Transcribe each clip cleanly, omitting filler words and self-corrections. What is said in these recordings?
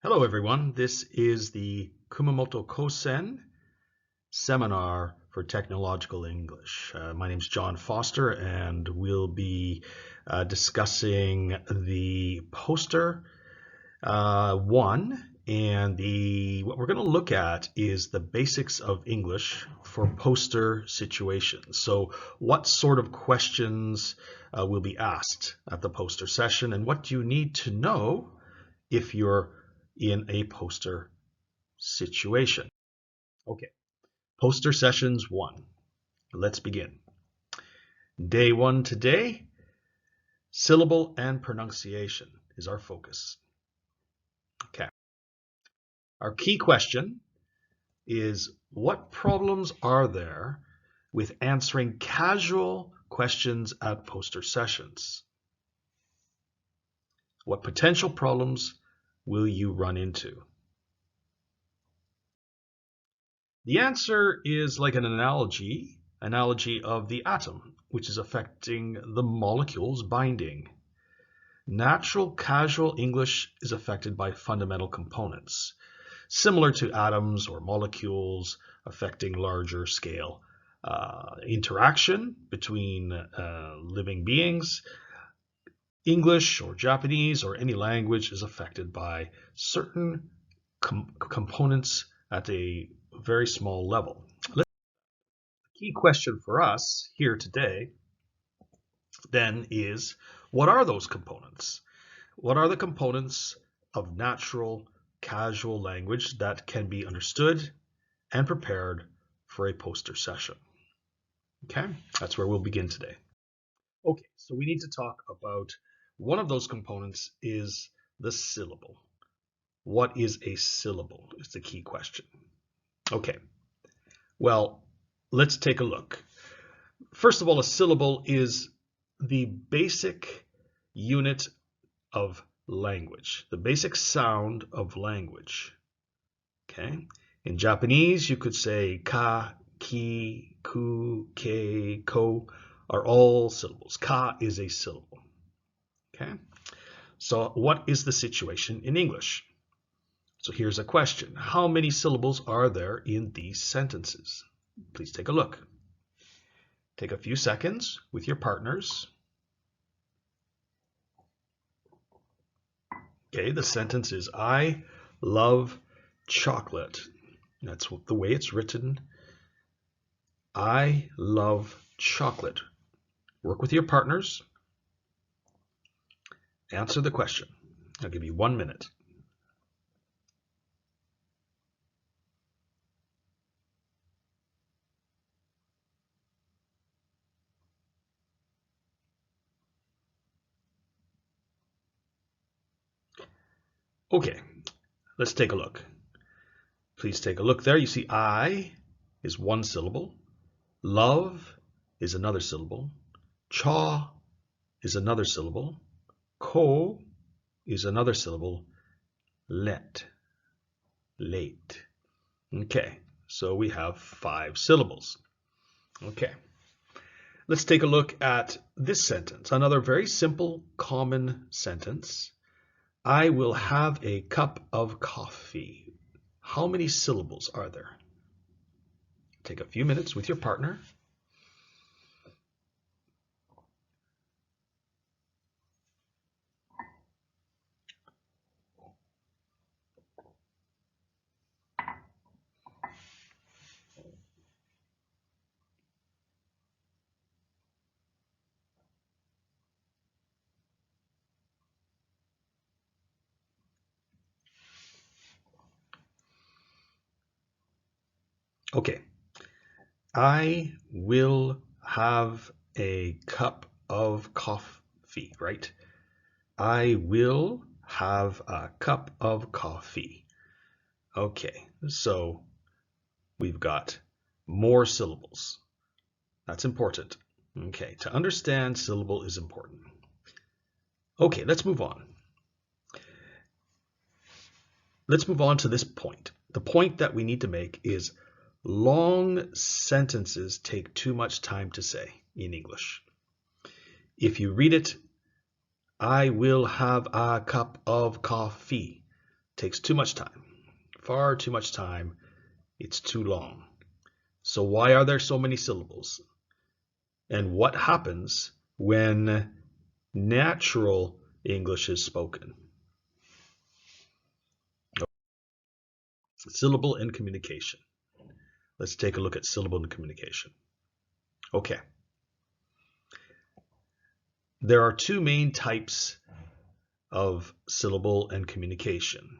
Hello everyone, this is the Kumamoto Kosen seminar for technological English. My name is John Foster and we'll be discussing the poster 1 and what we're going to look at is the basics of English for poster situations. So what sort of questions will be asked at the poster session and what do you need to know if you're in a poster situation. Okay, poster sessions 1. Let's begin. Day 1 today, syllable and pronunciation is our focus. Okay. Our key question is, what problems are there with answering casual questions at poster sessions? What potential problems will you run into? The answer is like an analogy of the atom, which is affecting the molecule's binding. Natural casual English is affected by fundamental components, similar to atoms or molecules affecting larger scale interaction between living beings. English or Japanese or any language is affected by certain components at a very small level. The key question for us here today then is, what are those components? What are the components of natural casual language that can be understood and prepared for a poster session? Okay, that's where we'll begin today. Okay, so we need to talk about one of those components is the syllable. What is a syllable? Is the key question. Okay, well, let's take a look. First of all, a syllable is the basic unit of language, the basic sound of language. Okay, in Japanese, you could say ka, ki, ku, ke, ko are all syllables. Ka is a syllable. Okay, so what is the situation in English? So here's a question. How many syllables are there in these sentences? Please take a look. Take a few seconds with your partners. Okay, the sentence is, I love chocolate. That's the way it's written. I love chocolate. Work with your partners. Answer the question. I'll give you 1 minute. Okay, let's take a look. Please take a look there. You see I is one syllable. Love is another syllable. Cha is another syllable. Ko is another syllable. Let, late. Okay, so we have 5 syllables. Okay, let's take a look at this sentence. Another very simple, common sentence. I will have a cup of coffee. How many syllables are there? Take a few minutes with your partner. Okay, I will have a cup of coffee, right? I will have a cup of coffee. Okay, so we've got more syllables. That's important. Okay, to understand syllable is important. Okay, let's move on. Let's move on to this point. The point that we need to make is long sentences take too much time to say in English. If you read it, I will have a cup of coffee. takes too much time. Far too much time. It's too long. So why are there so many syllables? And what happens when natural English is spoken? Syllable and communication. Let's take a look at syllable and communication. Okay. There are two main types of syllable and communication.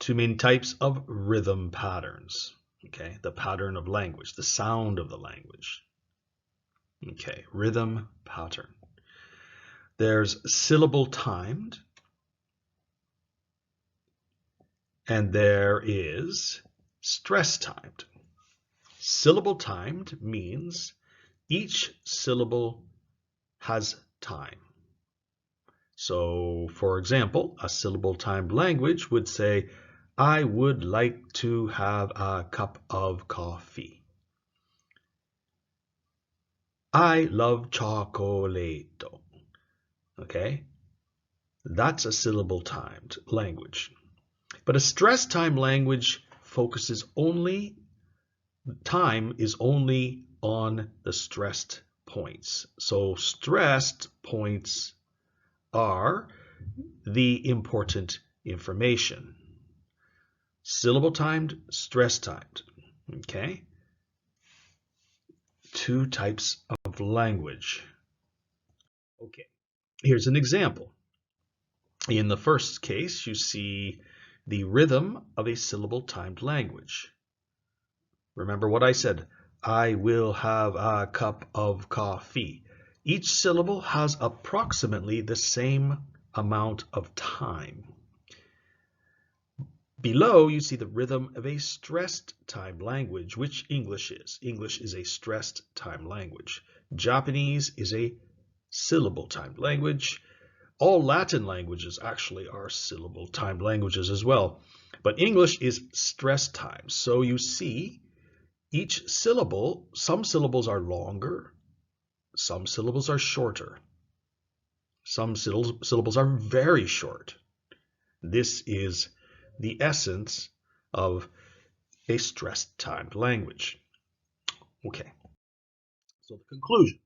Two main types of rhythm patterns. Okay, the pattern of language, the sound of the language. Okay, rhythm pattern. There's syllable-timed, and there is stress-timed. Syllable-timed means each syllable has time. So, for example, a syllable-timed language would say, I would like to have a cup of coffee. I love chocolate. Okay, that's a syllable-timed language. But a stress-timed language focuses only, time is only on the stressed points. So stressed points are the important information. Syllable-timed, stress-timed. Okay? Two types of language. Okay, here's an example. In the first case, you see the rhythm of a syllable-timed language. Remember what I said, I will have a cup of coffee. Each syllable has approximately the same amount of time. Below, you see the rhythm of a stressed-timed language, which English is. English is a stressed-timed language. Japanese is a syllable-timed language. All Latin languages actually are syllable-timed languages as well. But English is stress-timed. So you see each syllable, some syllables are longer, some syllables are shorter. Some syllables are very short. This is the essence of a stress-timed language. Okay, so the conclusion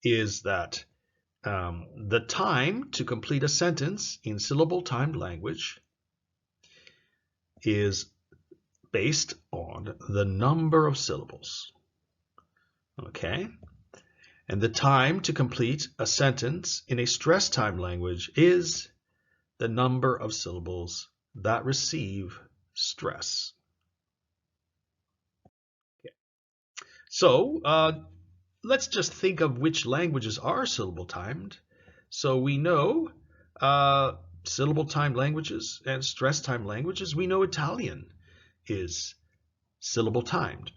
is that the time to complete a sentence in syllable-timed language is based on the number of syllables. Okay, and the time to complete a sentence in a stress-timed language is the number of syllables that receive stress. Okay. So let's just think of which languages are syllable-timed. So we know syllable-timed languages and stress-timed languages. We know Italian is syllable-timed.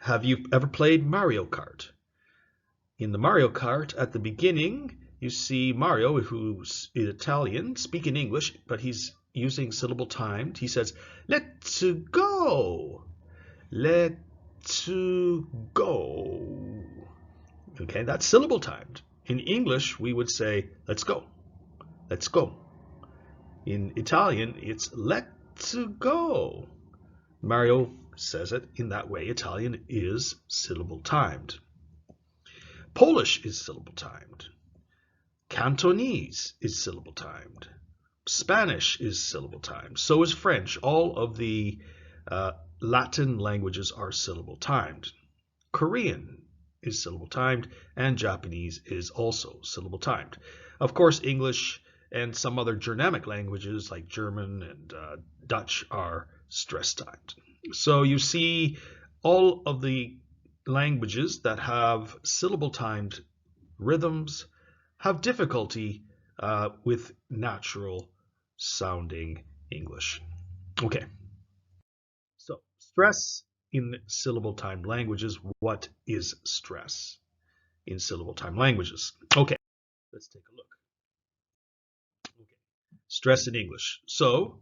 Have you ever played Mario Kart? In the Mario Kart, at the beginning, you see Mario, who's Italian, speaking English, but he's using syllable-timed. He says, let's go. Let's go. Okay, that's syllable-timed. In English, we would say, let's go. Let's go. In Italian, it's let's go. Mario says it in that way. Italian is syllable-timed. Polish is syllable-timed. Cantonese is syllable-timed. Spanish is syllable-timed. So is French. All of the Latin languages are syllable-timed. Korean is syllable-timed, and Japanese is also syllable-timed. Of course, English and some other Germanic languages like German and Dutch are stress-timed. So you see all of the languages that have syllable-timed rhythms have difficulty with natural sounding English. Okay, so stress in syllable-timed languages. What is stress in syllable-timed languages? Okay, let's take a look. Okay. Stress in English. So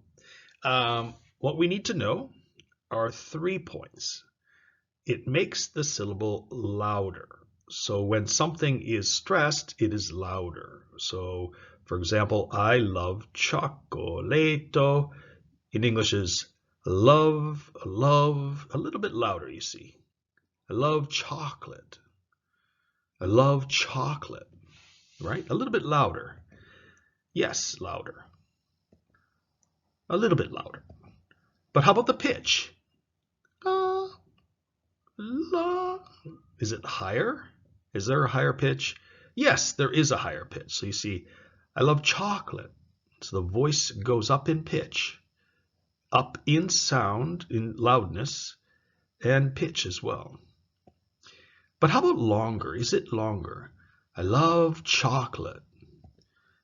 what we need to know are 3 points. It makes the syllable louder. So when something is stressed, it is louder. So, for example, I love chocolate. in English is love, love, a little bit louder, you see. I love chocolate. I love chocolate, right? A little bit louder. Yes, louder. A little bit louder. But how about the pitch? La. Is it higher? Is there a higher pitch? Yes, there is a higher pitch. So you see, I love chocolate. So the voice goes up in pitch, up in sound, in loudness, and pitch as well. But how about longer? Is it longer? I love chocolate.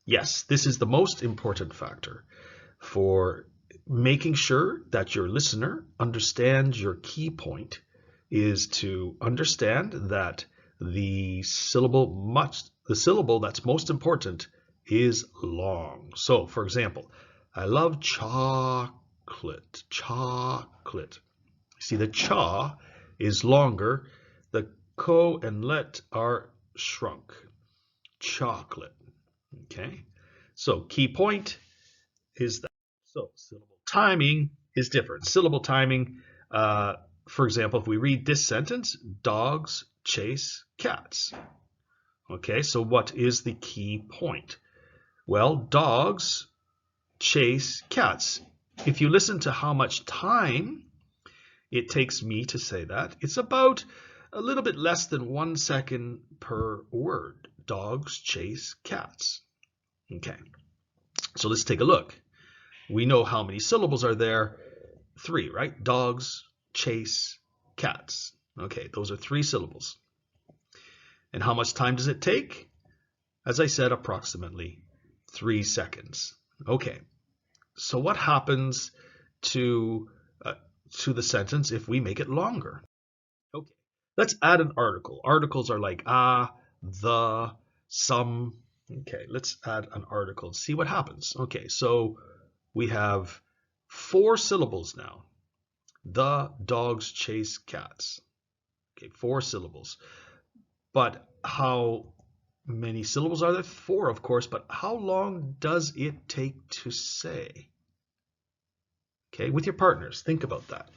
Yes, this is the most important factor for making sure that your listener understands your key point is to understand that the syllable that's most important is long. So, for example, I love chocolate. Chocolate. See, the cha is longer. The ko and let are shrunk. Chocolate. Okay. So, key point is that. So, syllable timing is different. Syllable timing, for example, if we read this sentence, dogs chase cats. Okay, so what is the key point? Well, dogs chase cats. If you listen to how much time it takes me to say that, it's about a little bit less than 1 second per word. Dogs chase cats. Okay, so let's take a look. We know how many syllables are there. 3, right? Dogs chase cats. Okay, those are 3 syllables. And how much time does it take? As I said, approximately 3 seconds. Okay, so what happens to the sentence if we make it longer? Okay, let's add an article. Articles are like the, some. Okay, let's add an article. See what happens. Okay, so we have 4 syllables now. The dogs chase cats. Okay, 4 syllables. But how many syllables are there? 4, of course, but how long does it take to say? Okay, with your partners, think about that.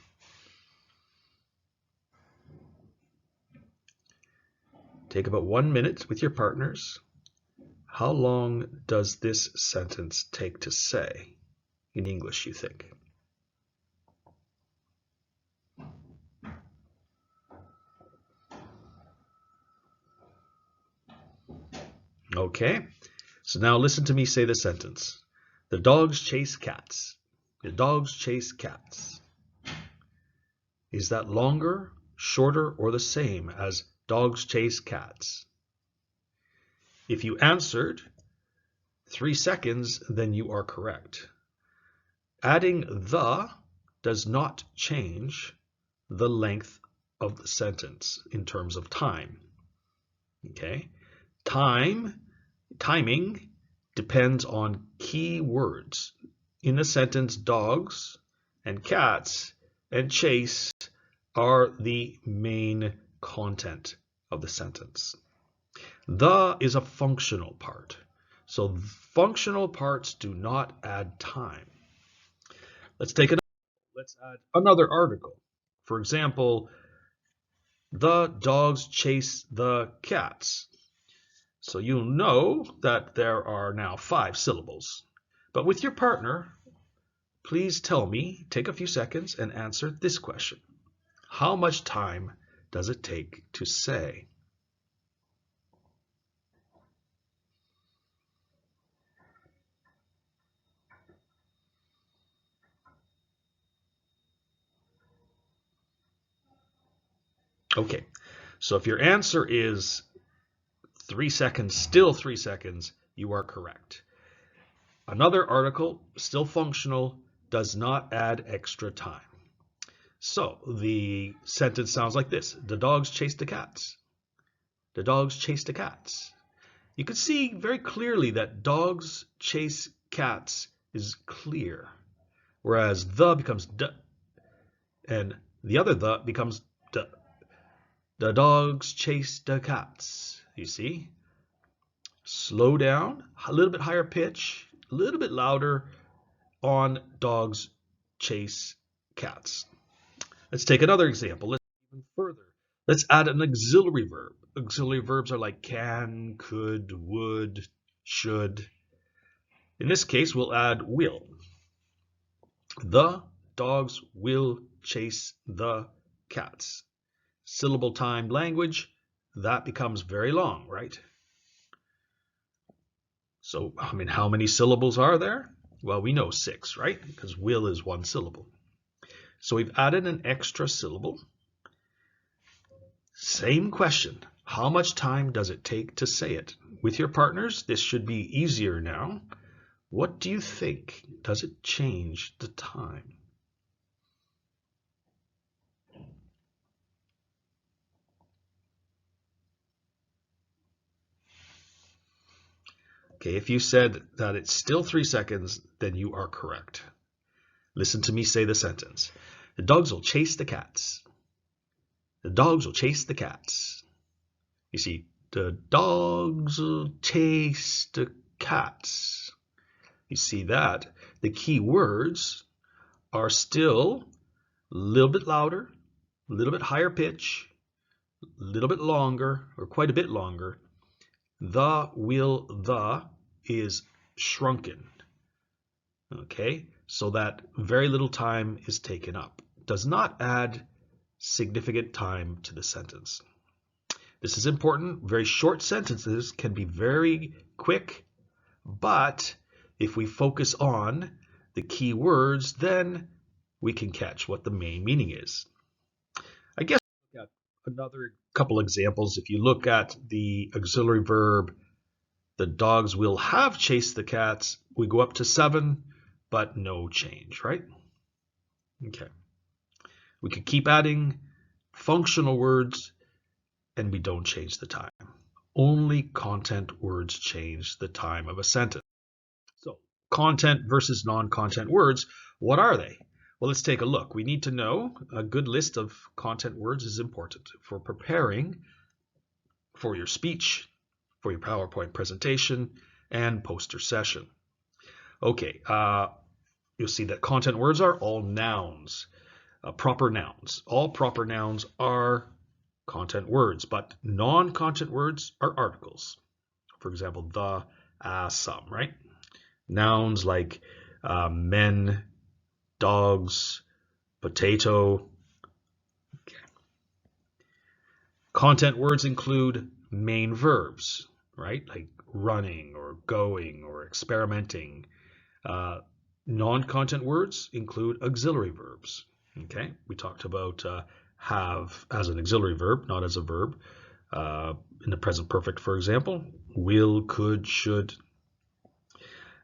Take about 1 minute with your partners. How long does this sentence take to say in English, you think? Okay, so now listen to me say the sentence. The dogs chase cats. The dogs chase cats. Is that longer, shorter, or the same as dogs chase cats? If you answered 3 seconds, then you are correct. Adding the does not change the length of the sentence in terms of time. Okay? Timing depends on key words. In the sentence, dogs and cats and chase are the main content of the sentence. The is a functional part. So functional parts do not add time. Let's add another article. For example, the dogs chase the cats. So you know that there are now 5 syllables. But with your partner, please tell me, take a few seconds and answer this question. How much time does it take to say? Okay, so if your answer is 3 seconds, still 3 seconds, you are correct. Another article, still functional, does not add extra time. So the sentence sounds like this. The dogs chase the cats. The dogs chase the cats. You can see very clearly that dogs chase cats is clear, whereas the becomes d, and the other the becomes d. The dogs chase the cats. You see? Slow down, a little bit higher pitch, a little bit louder on dogs chase cats. Let's take another example. Let's go even further. Let's add an auxiliary verb. Auxiliary verbs are like can, could, would, should. In this case, we'll add will. The dogs will chase the cats. Syllable-timed language, that becomes very long, right? So, how many syllables are there? Well, we know 6, right? Because will is 1 syllable. So we've added an extra syllable. Same question. How much time does it take to say it? With your partners, this should be easier now. What do you think? Does it change the time? Okay, if you said that it's still 3 seconds, then you are correct. Listen to me say the sentence. The dogs will chase the cats. The dogs will chase the cats. You see, the dogs will chase the cats. You see that? The key words are still a little bit louder, a little bit higher pitch, a little bit longer, or quite a bit longer. The will, the is shrunken. Okay, so that very little time is taken up. Does not add significant time to the sentence. This is important. Very short sentences can be very quick, but if we focus on the key words, then we can catch what the main meaning is. I guess we've got another couple examples. If you look at the auxiliary verb, the dogs will have chased the cats, we go up to 7, but no change, right? Okay. We could keep adding functional words and we don't change the time. Only content words change the time of a sentence. So content versus non-content words, what are they? Well, let's take a look. We need to know a good list of content words is important for preparing for your speech, for your PowerPoint presentation, and poster session. Okay, you'll see that content words are all nouns, proper nouns. All proper nouns are content words, but non-content words are articles. For example, the, some, right? Nouns like men, dogs, potato. Okay. Content words include main verbs, right? Like running or going or experimenting. Non-content words include auxiliary verbs. Okay, we talked about have as an auxiliary verb, not as a verb. In the present perfect, for example, will, could, should.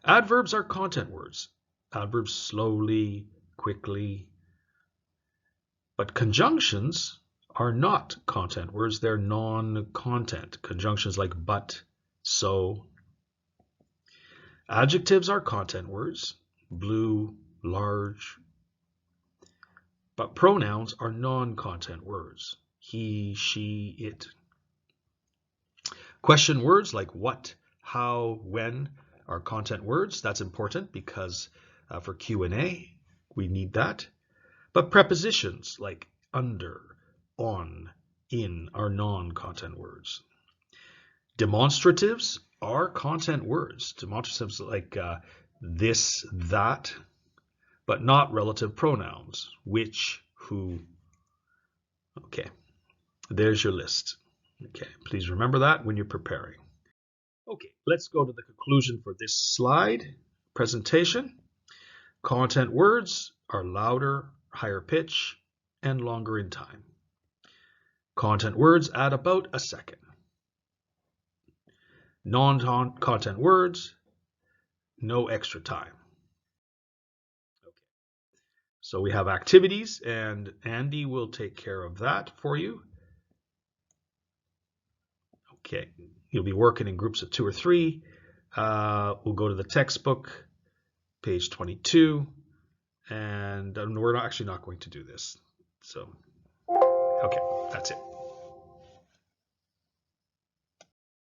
Adverbs are content words. Adverbs slowly, quickly. But conjunctions are not content words. They're non-content. Conjunctions like but, so. Adjectives are content words. Blue, large. But pronouns are non-content words. He, she, it. Question words like what, how, when are content words. That's important because for Q&A, we need that. But prepositions like under, on, in are non-content words. Demonstratives are content words. Demonstratives like this, that, but not relative pronouns. Which, who. Okay, there's your list. Okay, please remember that when you're preparing. Okay, let's go to the conclusion for this slide presentation. Content words are louder, higher pitch, and longer in time. Content words add about a second. Non-content words, no extra time. Okay. So we have activities, and Andy will take care of that for you. Okay, you'll be working in groups of 2 or 3. We'll go to the textbook, page 22, and we're actually not going to do this. So, okay, that's it.